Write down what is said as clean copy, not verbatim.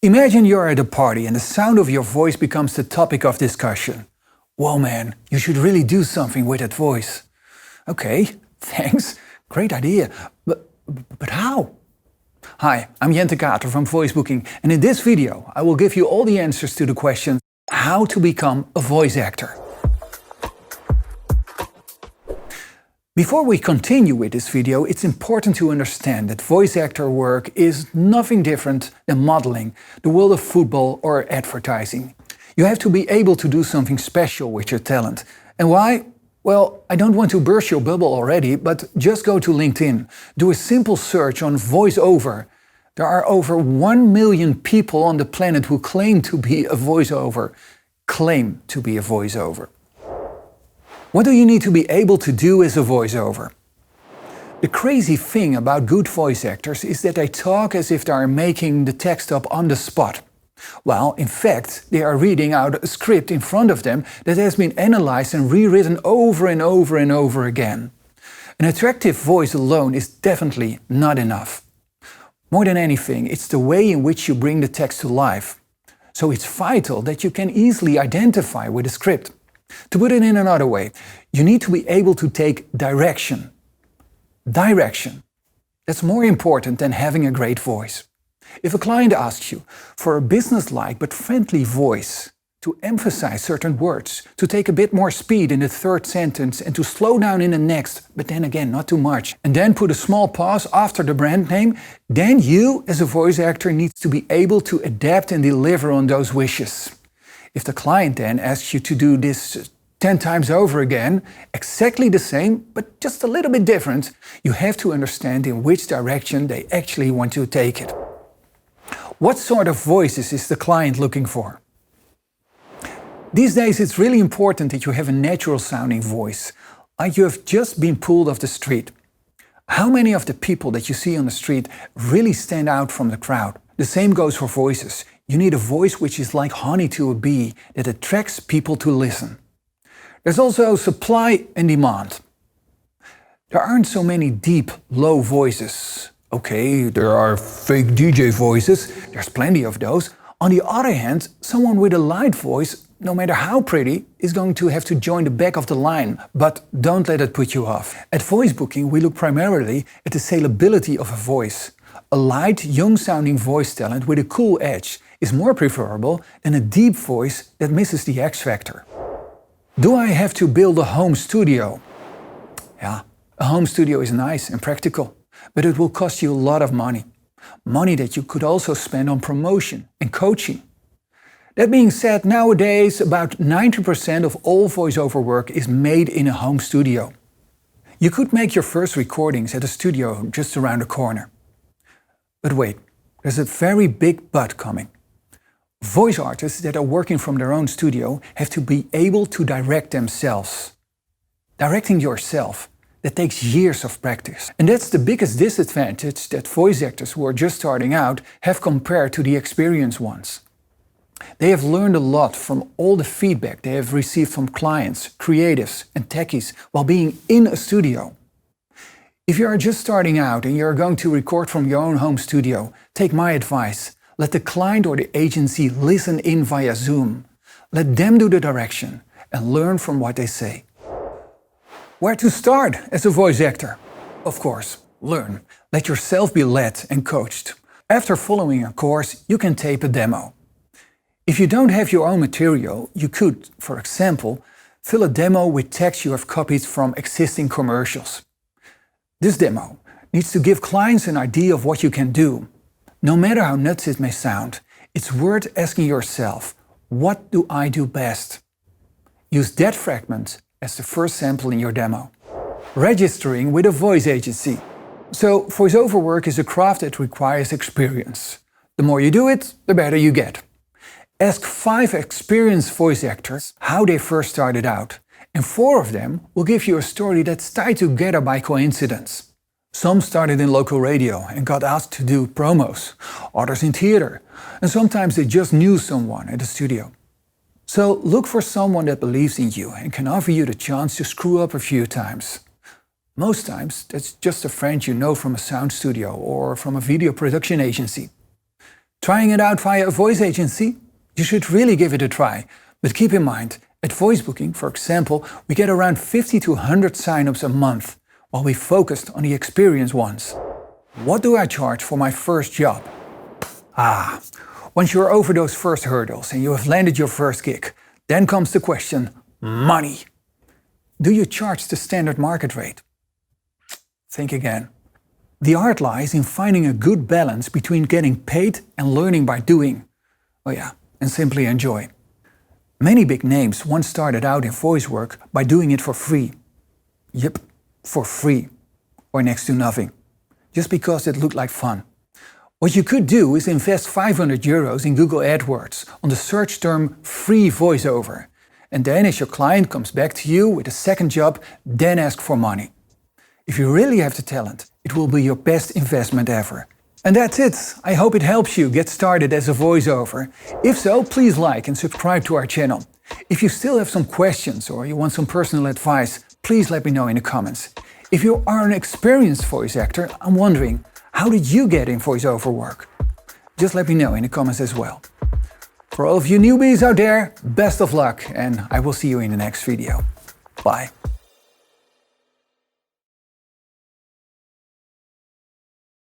Imagine you're at a party and the sound of your voice becomes the topic of discussion. Whoa man, you should really do something with that voice. Okay, thanks, great idea, but how? Hi, I'm Jente from Voice Booking, and in this video I will give you all the answers to the question how to become a voice actor. Before we continue with this video, it's important to understand that voice actor work is nothing different than modeling, the world of football or advertising. You have to be able to do something special with your talent. And why? Well, I don't want to burst your bubble already, but just go to LinkedIn. Do a simple search on voiceover. There are over 1 million people on the planet who claim to be a voiceover. Claim to be a voiceover. What do you need to be able to do as a voiceover? The crazy thing about good voice actors is that they talk as if they are making the text up on the spot. While, in fact, they are reading out a script in front of them that has been analyzed and rewritten over and over and over again. An attractive voice alone is definitely not enough. More than anything, it's the way in which you bring the text to life. So it's vital that you can easily identify with the script. To put it in another way, you need to be able to take direction. Direction. That's more important than having a great voice. If a client asks you for a business-like but friendly voice, to emphasize certain words, to take a bit more speed in the third sentence and to slow down in the next, but then again not too much, and then put a small pause after the brand name, then you as a voice actor needs to be able to adapt and deliver on those wishes. If the client then asks you to do this 10 times over again, exactly the same, but just a little bit different, you have to understand in which direction they actually want to take it. What sort of voices is the client looking for? These days it's really important that you have a natural sounding voice, like you have just been pulled off the street. How many of the people that you see on the street really stand out from the crowd? The same goes for voices. You need a voice which is like honey to a bee, that attracts people to listen. There's also supply and demand. There aren't so many deep, low voices. Okay, there are fake DJ voices, there's plenty of those. On the other hand, someone with a light voice, no matter how pretty, is going to have to join the back of the line, but don't let it put you off. At Voice Booking, we look primarily at the salability of a voice. A light, young-sounding voice talent with a cool edge is more preferable than a deep voice that misses the X factor. Do I have to build a home studio? Yeah, a home studio is nice and practical, but it will cost you a lot of money. Money that you could also spend on promotion and coaching. That being said, nowadays about 90% of all voiceover work is made in a home studio. You could make your first recordings at a studio just around the corner. But wait, there's a very big but coming. Voice artists that are working from their own studio have to be able to direct themselves. Directing yourself, that takes years of practice. And that's the biggest disadvantage that voice actors who are just starting out have compared to the experienced ones. They have learned a lot from all the feedback they have received from clients, creatives and techies while being in a studio. If you are just starting out and you're going to record from your own home studio, take my advice. Let the client or the agency listen in via Zoom. Let them do the direction and learn from what they say. Where to start as a voice actor? Of course, learn. Let yourself be led and coached. After following a course, you can tape a demo. If you don't have your own material, you could, for example, fill a demo with text you have copied from existing commercials. This demo needs to give clients an idea of what you can do. No matter how nuts it may sound, it's worth asking yourself, what do I do best? Use that fragment as the first sample in your demo. Registering with a voice agency. So voiceover work is a craft that requires experience. The more you do it, the better you get. Ask 5 experienced voice actors how they first started out, and 4 of them will give you a story that's tied together by coincidence. Some started in local radio and got asked to do promos, others in theater, and sometimes they just knew someone at the studio. So look for someone that believes in you and can offer you the chance to screw up a few times. Most times that's just a friend you know from a sound studio or from a video production agency. Trying it out via a voice agency? You should really give it a try. But keep in mind, at voice booking, for example, we get around 50 to 100 sign-ups a month, while we focused on the experienced ones. What do I charge for my first job? Once you're over those first hurdles and you have landed your first gig, then comes the question, money. Do you charge the standard market rate? Think again. The art lies in finding a good balance between getting paid and learning by doing. And simply enjoy. Many big names once started out in voice work by doing it for free. Yep, for free. Or next to nothing. Just because it looked like fun. What you could do is invest €500 in Google AdWords on the search term free voiceover. And then as your client comes back to you with a second job, then ask for money. If you really have the talent, it will be your best investment ever. And that's it. I hope it helps you get started as a voiceover. If so, please like and subscribe to our channel. If you still have some questions or you want some personal advice, please let me know in the comments. If you are an experienced voice actor, I'm wondering, how did you get in voiceover work? Just let me know in the comments as well. For all of you newbies out there, best of luck and I will see you in the next video. Bye.